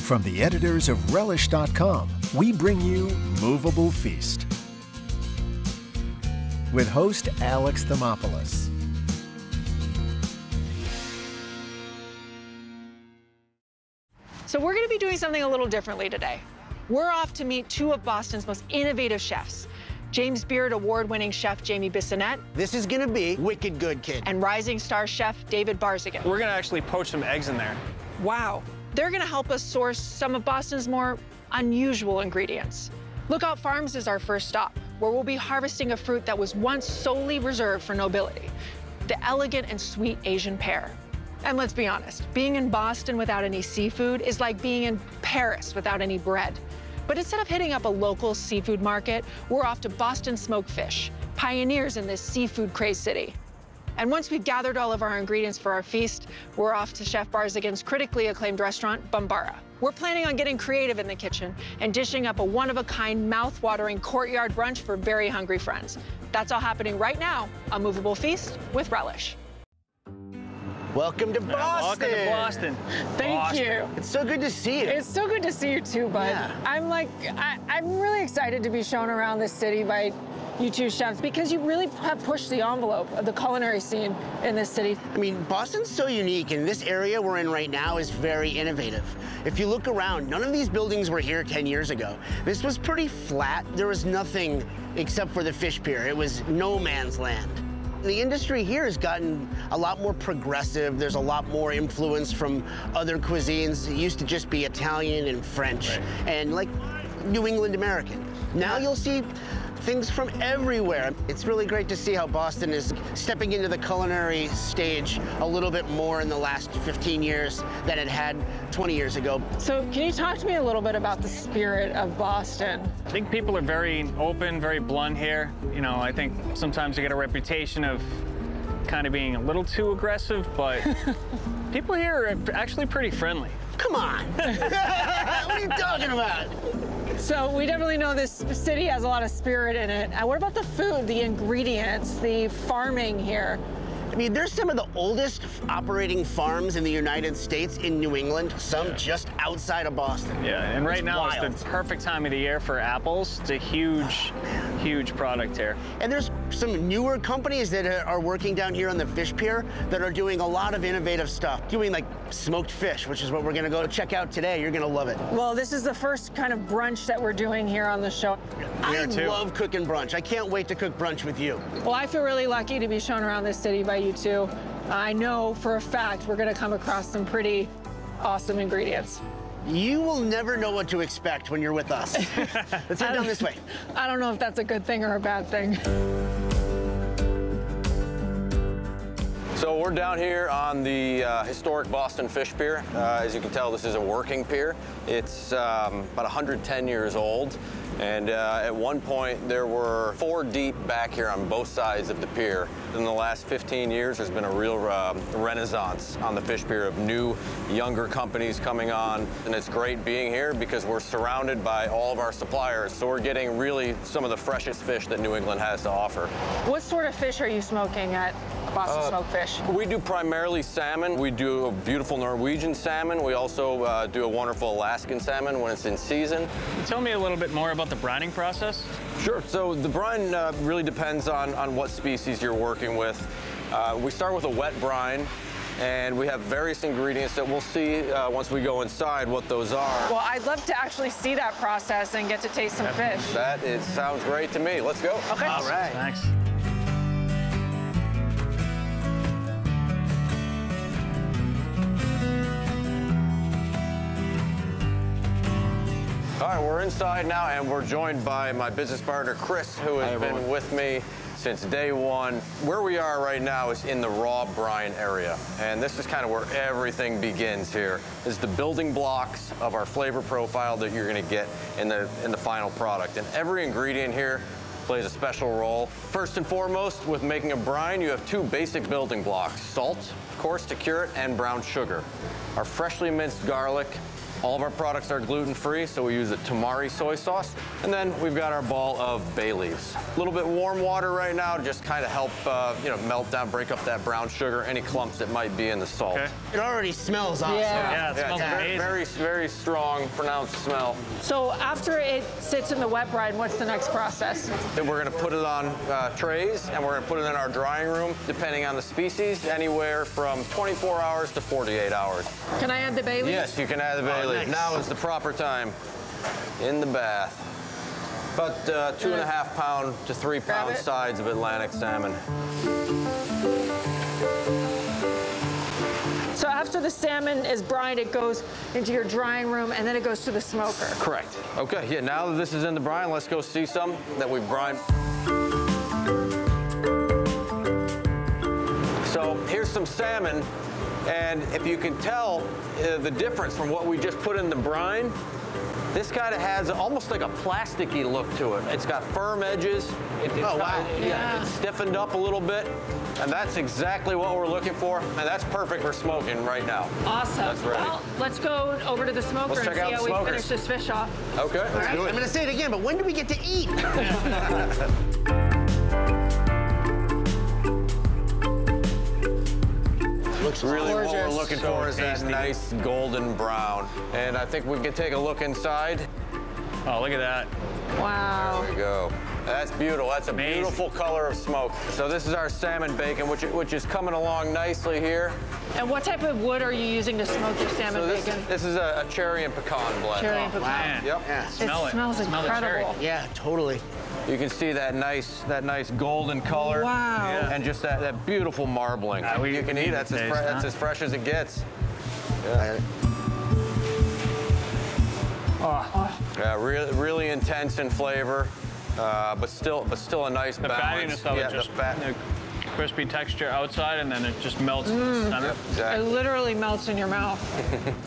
From the editors of Relish.com, we bring you Movable Feast with host Alex Thomopoulos. So we're going to be doing something a little differently today. We're off to meet two of Boston's most innovative chefs, James Beard award-winning chef Jamie Bissonnette. This is gonna be wicked good, kid. And rising star chef David Barzigan. We're gonna actually poach some eggs in there. Wow. They're gonna help us source some of Boston's more unusual ingredients. Lookout Farms is our first stop, where we'll be harvesting a fruit that was once solely reserved for nobility, the elegant and sweet Asian pear. And let's be honest, being in Boston without any seafood is like being in Paris without any bread. But instead of hitting up a local seafood market, we're off to Boston Smoked Fish, pioneers in this seafood-crazed city. And once we've gathered all of our ingredients for our feast, we're off to Chef Barzigan's critically acclaimed restaurant, Bambara. We're planning on getting creative in the kitchen and dishing up a one-of-a-kind, mouth-watering courtyard brunch for very hungry friends. That's all happening right now on Movable Feast with Relish. Welcome to Boston. Welcome to Boston. Thank you. It's so good to see you. It's so good to see you too, bud. Yeah. I'm really excited to be shown around this city by you two chefs because you really have pushed the envelope of the culinary scene in this city. I mean, Boston's so unique, and this area we're in right now is very innovative. If you look around, none of these buildings were here 10 years ago. This was pretty flat. There was nothing except for the fish pier. It was no man's land. The industry here has gotten a lot more progressive. There's a lot more influence from other cuisines. It used to just be Italian and French and like New England American. Now you'll see things from everywhere. It's really great to see how Boston is stepping into the culinary stage a little bit more in the last 15 years than it had 20 years ago. So can you talk to me a little bit about the spirit of Boston? I think people are very open, very blunt here. You know, I think sometimes they get a reputation of kind of being a little too aggressive, but people here are actually pretty friendly. Come on. What are you talking about? So we definitely know this city has a lot of spirit in it. What about the food, the ingredients, the farming here? I mean, there's some of the oldest operating farms in the United States in New England, some just outside of Boston. Yeah, and right now wild. is the perfect time of the year for apples. It's a huge, huge product here. And there's some newer companies that are working down here on the fish pier that are doing a lot of innovative stuff, doing like smoked fish, which is what we're gonna go check out today. You're gonna love it. Well, this is the first kind of brunch that we're doing here on the show. I love cooking brunch. I can't wait to cook brunch with you. Well, I feel really lucky to be shown around this city by you two. I know for a fact we're gonna come across some pretty awesome ingredients. You will never know what to expect when you're with us. Let's head down this way. I don't know if that's a good thing or a bad thing. So we're down here on the historic Boston Fish Pier. As you can tell, this is a working pier. It's about 110 years old. And at one point, there were 4 deep back here on both sides of the pier. In the last 15 years, there's been a real renaissance on the fish pier of new, younger companies coming on. And it's great being here because we're surrounded by all of our suppliers. So we're getting really some of the freshest fish that New England has to offer. What sort of fish are you smoking at Boston Smoked Fish? We do primarily salmon. We do a beautiful Norwegian salmon. We also do a wonderful Alaskan salmon when it's in season. Tell me a little bit more about the brining process. Sure. So the brine really depends on what species you're working with. We start with a wet brine, and we have various ingredients that we'll see once we go inside what those are. Well, I'd love to actually see that process and get to taste some fish. Sounds great to me. Let's go. Okay. All right. Thanks. All right, we're inside now, and we're joined by my business partner, Chris, who has been with me since day one. Where we are right now is in the raw brine area, and this is kind of where everything begins here. This is the building blocks of our flavor profile that you're gonna get in the final product. And every ingredient here plays a special role. First and foremost, with making a brine, you have 2 basic building blocks: salt, of course, to cure it, and brown sugar. Our freshly minced garlic, All of our products are gluten-free, so we use a tamari soy sauce. And then we've got our ball of bay leaves. A little bit warm water right now, just kind of help, melt down, break up that brown sugar, any clumps that might be in the salt. Okay. It already smells awesome. Yeah, it smells amazing. Very, very strong, pronounced smell. So after it sits in the wet brine, what's the next process? Then we're gonna put it on trays, and we're gonna put it in our drying room, depending on the species, anywhere from 24 hours to 48 hours. Can I add the bay leaves? Yes, you can add the bay leaf. nice. Now is the proper time in the bath. About 2.5 pound to 3 Grab pound it. sides of Atlantic salmon. So after the salmon is brined, it goes into your drying room and then it goes to the smoker. Correct. Okay, yeah, now that this is in the brine, let's go see some that we've brined. So here's some salmon, and if you can tell the difference from what we just put in the brine, this kind of has almost like a plasticky look to it. It's got firm edges. Oh, wow. Yeah, it's stiffened up a little bit, and that's exactly what we're looking for, and that's perfect for smoking right now. Awesome. That's ready. Well, let's go over to the smoker Let's and check see out how the we smokers. finish this fish off. Okay, let's do I'm it. gonna say it again, but when do we get to eat? Looks Really what we're Gorgeous. looking So for is that tasty. nice golden brown. And I think we can take a look inside. Oh, look at that. Wow. There we go. That's beautiful. That's a Amazing. beautiful color of smoke. So this is our salmon bacon, which is coming along nicely here. And what type of wood are you using to smoke your salmon So bacon? this is a cherry and pecan blend. Cherry and pecan. Man. Yep. Yeah. Smell it it. smells Smell the cherry. incredible. Yeah, totally. You can see that nice golden color. Wow. Yeah. And just that beautiful marbling. We You can eat. That's taste, huh? that's as fresh as it gets. Yeah, really intense in flavor, but still a nice The balance. fattiness of Yeah, it, just the fat. the crispy texture outside, and then it just melts in the center. It Exactly. literally melts in your mouth.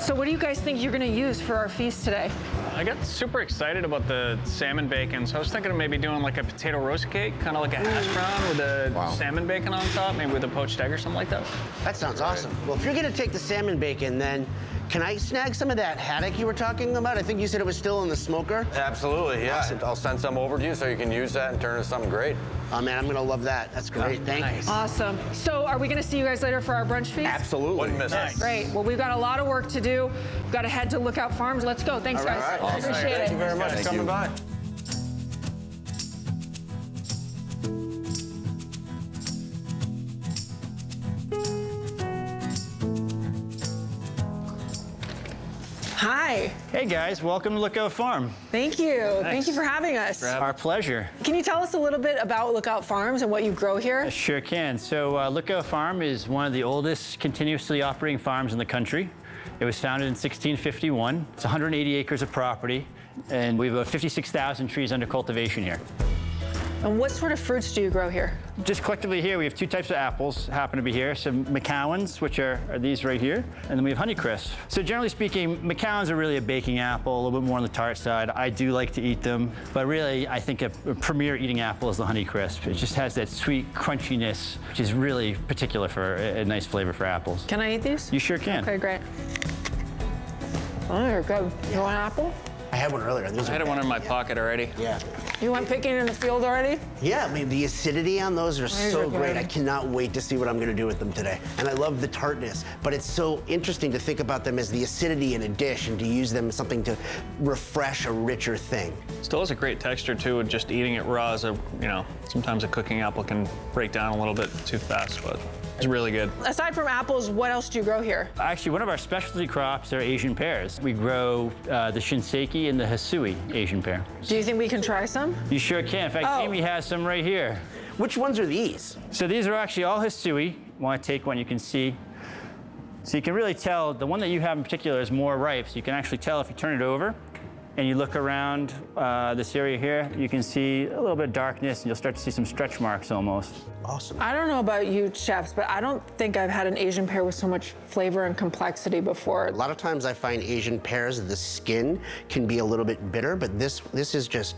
So what do you guys think you're gonna use for our feast today? I got super excited about the salmon bacon, so I was thinking of maybe doing like a potato roast cake, kind of like a hash brown with a salmon bacon on top, maybe with a poached egg or something like that. That sounds awesome. Well, if you're gonna take the salmon bacon, then can I snag some of that haddock you were talking about? I think you said it was still in the smoker. Absolutely, yeah. Awesome. I'll send some over to you so you can use that and turn it into something great. Oh man, I'm gonna love that. That's great. Thank you. Awesome. So are we gonna see you guys later for our brunch feast? Absolutely. Wouldn't miss it. Great. Well, we've got a lot of work to do. We've got to head to Lookout Farms. Let's go. Thanks, guys. All right. Appreciate Thank it. you very much for coming by. Hi. Hey guys, welcome to Lookout Farm. Thank you. Thank you for having us. Our pleasure. Can you tell us a little bit about Lookout Farms and what you grow here? I sure can. So Lookout Farm is one of the oldest continuously operating farms in the country. It was founded in 1651. It's 180 acres of property, and we have about 56,000 trees under cultivation here. And what sort of fruits do you grow here? Just collectively here, we have two types of apples happen to be here. Some McCowans, which are these right here, and then we have Honeycrisp. So generally speaking, McCowans are really a baking apple, a little bit more on the tart side. I do like to eat them, but really I think a premier eating apple is the Honeycrisp. It just has that sweet crunchiness, which is really particular for a nice flavor for apples. Can I eat these? You sure can. Okay, great. Oh, they're good. You want an apple? I had one earlier. Those I are had one bad. in my pocket already. Yeah. You went picking in the field already? Yeah, I mean, the acidity on those are These so are great. good. I cannot wait to see what I'm gonna do with them today. And I love the tartness, but it's so interesting to think about them as the acidity in a dish and to use them as something to refresh a richer thing. Still has a great texture too, and just eating it raw as sometimes a cooking apple can break down a little bit too fast, but it's really good. Aside from apples, what else do you grow here? Actually, one of our specialty crops are Asian pears. We grow the Shinseki and the Hisui Asian pear. Do you think we can try some? You sure can. In fact, Oh. Amy has some right here. Which ones are these? So these are actually all Hisui. Want to take one, you can see. So you can really tell, the one that you have in particular is more ripe, so you can actually tell if you turn it over and you look around this area here, you can see a little bit of darkness and you'll start to see some stretch marks almost. Awesome. I don't know about you chefs, but I don't think I've had an Asian pear with so much flavor and complexity before. A lot of times I find Asian pears, the skin can be a little bit bitter, but this is just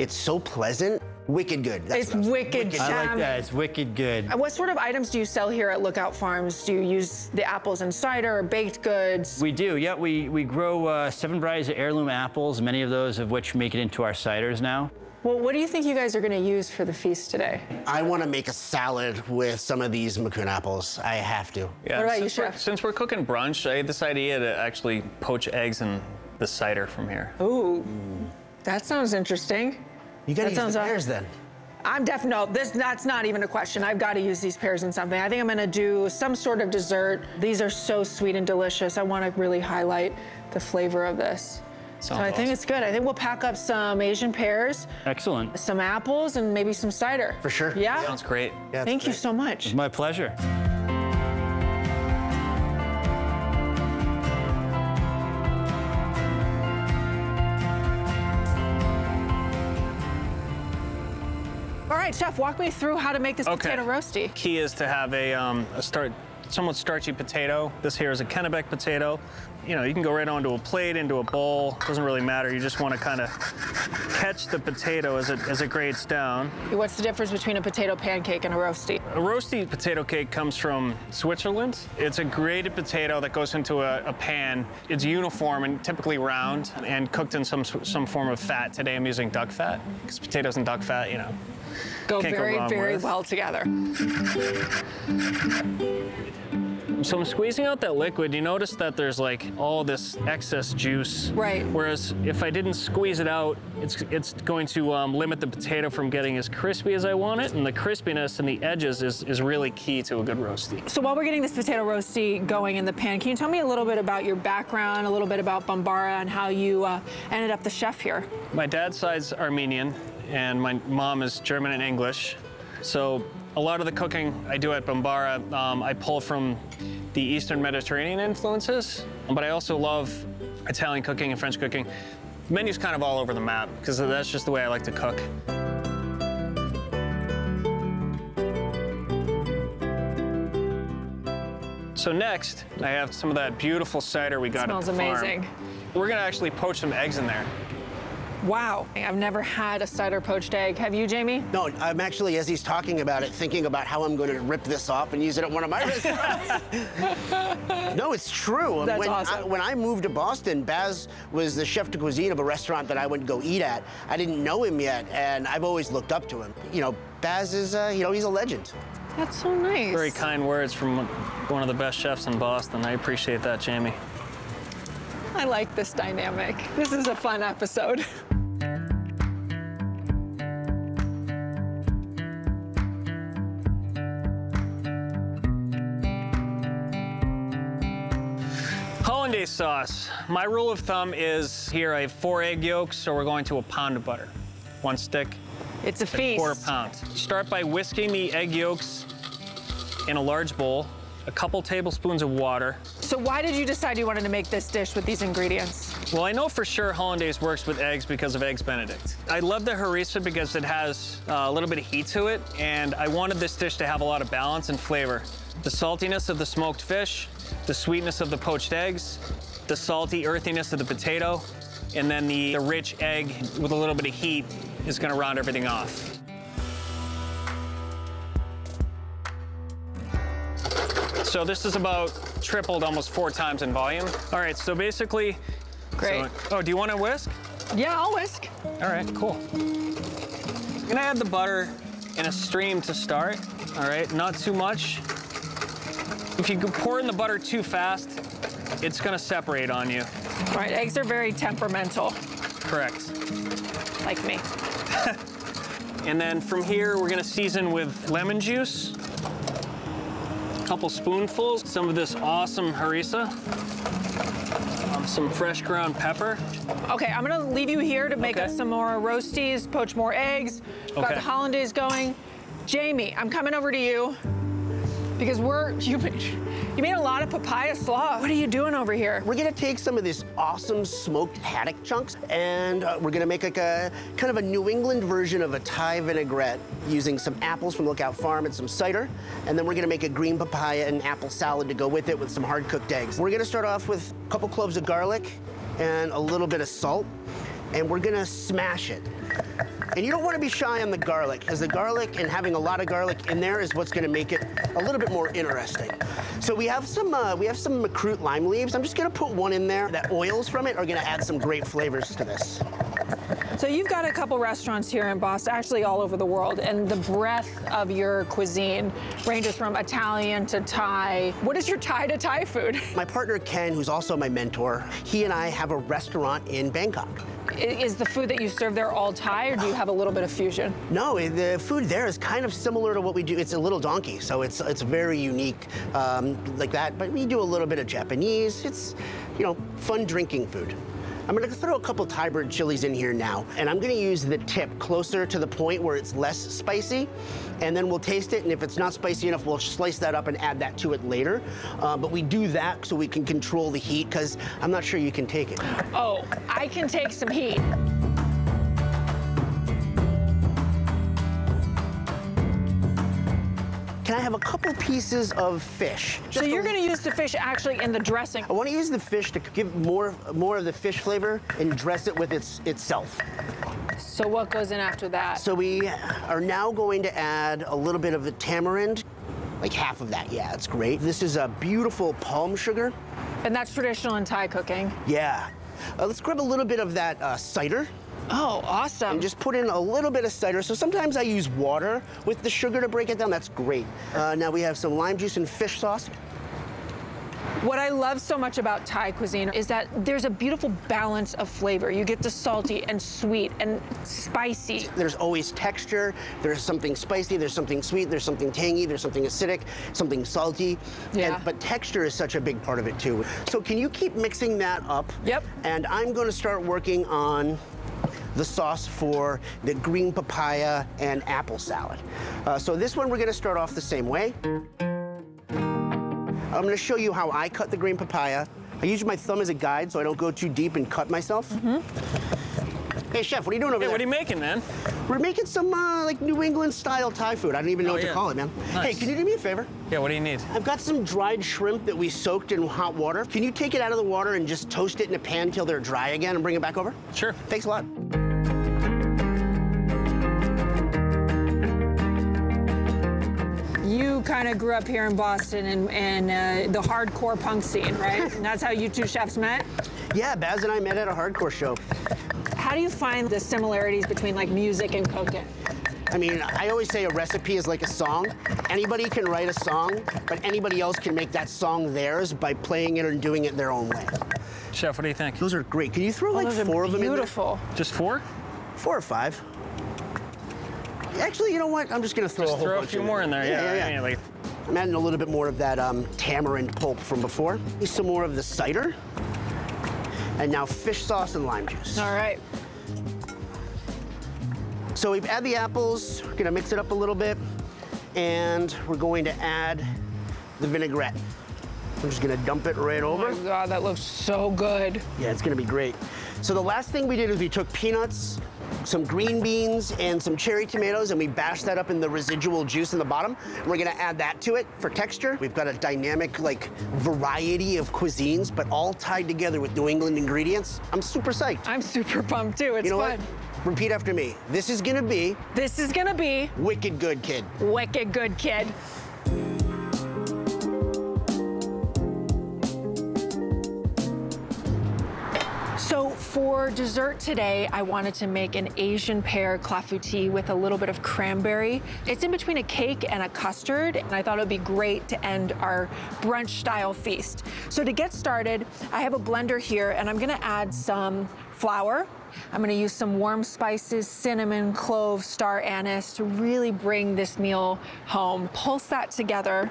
It's so pleasant. Wicked good. It's wicked. I like that. It's wicked good. What sort of items do you sell here at Lookout Farms? Do you use the apples in cider or baked goods? We do, yeah. We grow 7 varieties of heirloom apples, many of those of which make it into our ciders now. Well, what do you think you guys are going to use for the feast today? I want to make a salad with some of these Macoun apples. I have to. Yeah, What about you, since we're- Chef? Since we're cooking brunch, I had this idea to actually poach eggs in the cider from here. Ooh, that sounds interesting. You got to That use sounds the aw- pears then. I'm definitely, that's not even a question. I've got to use these pears in something. I think I'm going to do some sort of dessert. These are so sweet and delicious. I want to really highlight the flavor of this. So I think it's good. I think we'll pack up some Asian pears, Excellent. some apples, and maybe some cider. For sure. Yeah? Sounds great. Yeah, Thank you so much. It's my pleasure. All right, Chef, walk me through how to make this potato roasty. Key is to have a somewhat starchy potato. This here is a Kennebec potato. You know, you can go right onto a plate, into a bowl. Doesn't really matter. You just want to kind of catch the potato as it grades down. What's the difference between a potato pancake and a roasty? A roasty potato cake comes from Switzerland. It's a grated potato that goes into a pan. It's uniform and typically round and cooked in some form of fat. Today I'm using duck fat because potatoes and duck fat, you know, Go can't very, go wrong very with. well together. So I'm squeezing out that liquid. You notice that there's like all this excess juice. Right. Whereas if I didn't squeeze it out, it's going to limit the potato from getting as crispy as I want it. And the crispiness and the edges is really key to a good roasty. So while we're getting this potato roasty going in the pan, can you tell me a little bit about your background, a little bit about Bambara, and how you ended up the chef here? My dad's side's Armenian, and my mom is German and English. So a lot of the cooking I do at Bambara, I pull from the Eastern Mediterranean influences, but I also love Italian cooking and French cooking. The menu's kind of all over the map, because that's just the way I like to cook. So next, I have some of that beautiful cider we got Smells at the farm. amazing. We're gonna actually poach some eggs in there. Wow, I've never had a cider poached egg. Have you, Jamie? No, I'm actually, as he's talking about it, thinking about how I'm going to rip this off and use it at one of my restaurants. No, it's true. That's awesome. When I moved to Boston, Baz was the chef de cuisine of a restaurant that I would go eat at. I didn't know him yet, and I've always looked up to him. You know, Baz is, he's a legend. That's so nice. Very kind words from one of the best chefs in Boston. I appreciate that, Jamie. I like this dynamic. This is a fun episode. Hollandaise sauce. My rule of thumb is here I have 4 egg yolks, so we're going to a pound of butter. 1 stick, It's a feast. quarter pound. Start by whisking the egg yolks in a large bowl, a couple tablespoons of water. So why did you decide you wanted to make this dish with these ingredients? Well, I know for sure Hollandaise works with eggs because of Eggs Benedict. I love the harissa because it has a little bit of heat to it, and I wanted this dish to have a lot of balance and flavor. The saltiness of the smoked fish, the sweetness of the poached eggs, the salty earthiness of the potato, and then the rich egg with a little bit of heat is gonna round everything off. So this is about tripled almost 4 times in volume. All right, so basically, Great. oh, do you want to whisk? Yeah, I'll whisk. All right, cool. I'm gonna add the butter in a stream to start, all right? Not too much. If you pour in the butter too fast, it's gonna separate on you. All right, eggs are very temperamental, Correct. like me. And then from here, we're gonna season with lemon juice, a couple spoonfuls, some of this awesome harissa, some fresh ground pepper. Okay, I'm gonna leave you here to make Okay. us some more roasties, poach more eggs. Got Okay. the hollandaise going. Jamie, I'm coming over to you because you made a lot of papaya slaw. What are you doing over here? We're gonna take some of this awesome smoked haddock chunks, and we're gonna make like a kind of a New England version of a Thai vinaigrette using some apples from Lookout Farm and some cider. And then we're gonna make a green papaya and apple salad to go with it with some hard-cooked eggs. We're gonna start off with a couple cloves of garlic and a little bit of salt, and we're gonna smash it. And you don't want to be shy on the garlic, because the garlic and having a lot of garlic in there is what's going to make it a little bit more interesting. So we have some Macroot lime leaves. I'm just going to put one in there. The oils from it are going to add some great flavors to this. So you've got a couple restaurants here in Boston, actually all over the world, and the breadth of your cuisine ranges from Italian to Thai. What is your Thai to Thai food? My partner, Ken, who's also my mentor, he and I have a restaurant in Bangkok. Is the food that you serve there all Thai, or do you have a little bit of fusion? No, the food there is kind of similar to what we do. It's a little donkey, so it's very unique like that. But we do a little bit of Japanese. It's, you know, fun drinking food. I'm gonna throw a couple Thai bird chilies in here now, and I'm gonna use the tip closer to the point where it's less spicy, and then we'll taste it, and if it's not spicy enough, we'll slice that up and add that to it later. But we do that so we can control the heat, because I'm not sure you can take it. Oh, I can take some heat. Can I have a couple pieces of fish? So you're going to use the fish actually in the dressing. I want to use the fish to give more of the fish flavor and dress it with itself. So what goes in after that? So we are now going to add a little bit of the tamarind, like half of that. Yeah, it's great. This is a beautiful palm sugar. And that's traditional in Thai cooking. Yeah. Let's grab a little bit of that cider. Oh, awesome. And just put in a little bit of cider. So sometimes I use water with the sugar to break it down. That's great. Now we have some lime juice and fish sauce. What I love so much about Thai cuisine is that there's a beautiful balance of flavor. You get the salty and sweet and spicy. There's always texture. There's something spicy, there's something sweet, there's something tangy, there's something acidic, something salty. Yeah. But texture is such a big part of it too. So can you keep mixing that up? Yep. And I'm going to start working on the sauce for the green papaya and apple salad. So this one we're going to start off the same way. I'm going to show you how I cut the green papaya. I use my thumb as a guide so I don't go too deep and cut myself. Mm-hmm. Hey, chef, what are you doing over there? What are you making, man? We're making some like New England style Thai food. I don't even know what to call it, man. Nice. Hey, can you do me a favor? Yeah, what do you need? I've got some dried shrimp that we soaked in hot water. Can you take it out of the water and just toast it in a pan until they're dry again and bring it back over? Sure. Thanks a lot. You kind of grew up here in Boston and the hardcore punk scene, right? And that's how you two chefs met? Yeah, Baz and I met at a hardcore show. How do you find the similarities between like music and cooking? I mean, I always say a recipe is like a song. Anybody can write a song, but anybody else can make that song theirs by playing it and doing it their own way. Chef, what do you think? Those are great. Can you throw like Those are 4 of them in there? beautiful. Just 4? 4 or 5. Actually, you know what? I'm just gonna throw a whole Throw a bunch few in more in there. Yeah. yeah. Like, I'm adding a little bit more of that tamarind pulp from before. Some more of the cider. And now fish sauce and lime juice. All right. So we've added the apples. We're gonna mix it up a little bit. And we're going to add the vinaigrette. I'm just gonna dump it right over. Oh my God, that looks so good. Yeah, it's gonna be great. So the last thing we did is we took peanuts, some green beans, and some cherry tomatoes, and we bashed that up in the residual juice in the bottom. And we're gonna add that to it for texture. We've got a dynamic, like, variety of cuisines, but all tied together with New England ingredients. I'm super psyched. I'm super pumped too. It's You know fun. what? Repeat after me. This is gonna be This is gonna be wicked good, kid. wicked good, kid. So for dessert today, I wanted to make an Asian pear clafouti with a little bit of cranberry. It's in between a cake and a custard, and I thought it would be great to end our brunch-style feast. So to get started, I have a blender here, and I'm gonna add some flour. I'm gonna use some warm spices, cinnamon, clove, star anise to really bring this meal home. Pulse that together.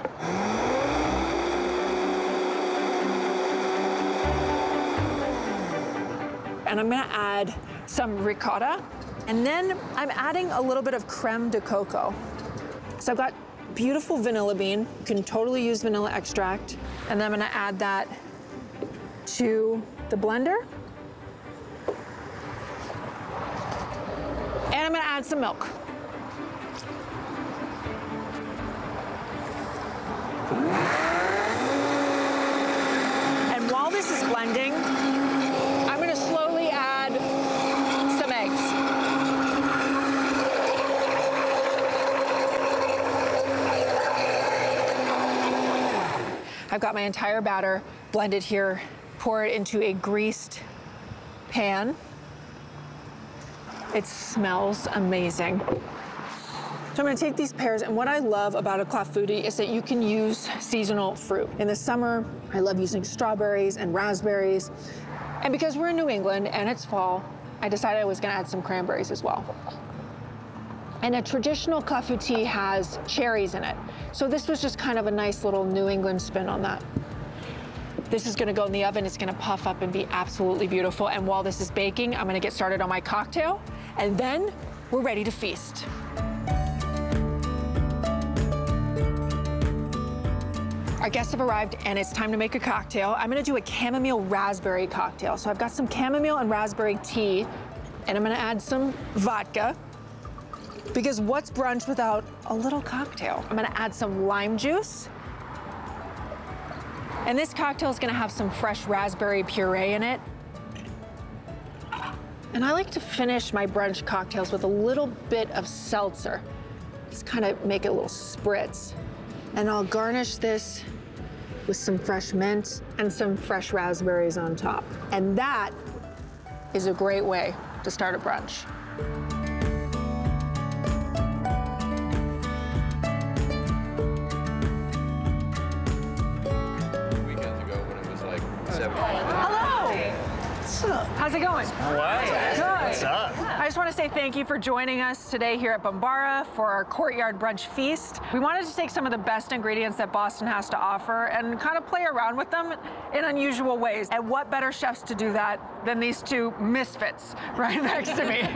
And I'm gonna add some ricotta. And then I'm adding a little bit of creme de coco. So I've got beautiful vanilla bean. You can totally use vanilla extract. And then I'm gonna add that to the blender. And I'm gonna add some milk. And while this is blending, I'm gonna slowly add some eggs. I've got my entire batter blended here. Pour it into a greased pan. It smells amazing. So I'm gonna take these pears, and what I love about a clafouti is that you can use seasonal fruit. In the summer, I love using strawberries and raspberries. And because we're in New England and it's fall, I decided I was gonna add some cranberries as well. And a traditional clafouti has cherries in it. So this was just kind of a nice little New England spin on that. This is gonna go in the oven. It's gonna puff up and be absolutely beautiful. And while this is baking, I'm gonna get started on my cocktail, and then we're ready to feast. Our guests have arrived, and it's time to make a cocktail. I'm gonna do a chamomile raspberry cocktail. So I've got some chamomile and raspberry tea, and I'm gonna add some vodka, because what's brunch without a little cocktail? I'm gonna add some lime juice. And this cocktail is gonna have some fresh raspberry puree in it. And I like to finish my brunch cocktails with a little bit of seltzer. Just kind of make it a little spritz. And I'll garnish this with some fresh mint and some fresh raspberries on top. And that is a great way to start a brunch. How's it going? All right. Good. What's up? I just want to say thank you for joining us today here at Bombara for our Courtyard Brunch Feast. We wanted to take some of the best ingredients that Boston has to offer and kind of play around with them in unusual ways. And what better chefs to do that than these two misfits right next to me?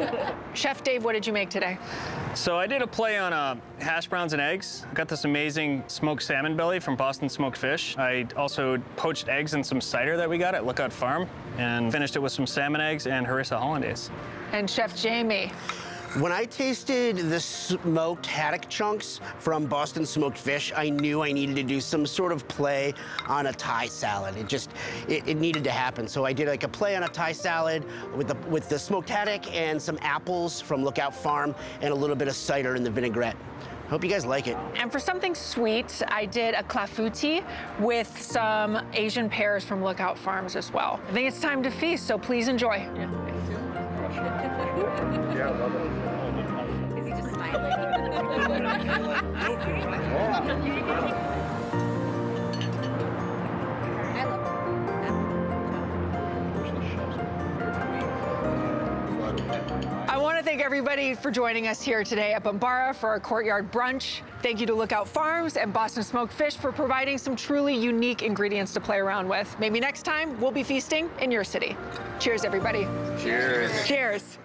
Chef Dave, what did you make today? So I did a play on hash browns and eggs. Got this amazing smoked salmon belly from Boston Smoked Fish. I also poached eggs and some cider that we got at Lookout Farm, and finished it with some salmon eggs and harissa hollandaise. And Chef Jamie. When I tasted the smoked haddock chunks from Boston Smoked Fish, I knew I needed to do some sort of play on a Thai salad. It needed to happen. So I did like a play on a Thai salad with the smoked haddock and some apples from Lookout Farm and a little bit of cider in the vinaigrette. Hope you guys like it. And for something sweet, I did a clafouti with some Asian pears from Lookout Farms as well. I think it's time to feast, so please enjoy. Yeah, I love it. Is he just smiling? I want to thank everybody for joining us here today at Bombara for our Courtyard Brunch. Thank you to Lookout Farms and Boston Smoked Fish for providing some truly unique ingredients to play around with. Maybe next time we'll be feasting in your city. Cheers, everybody. Cheers. Cheers.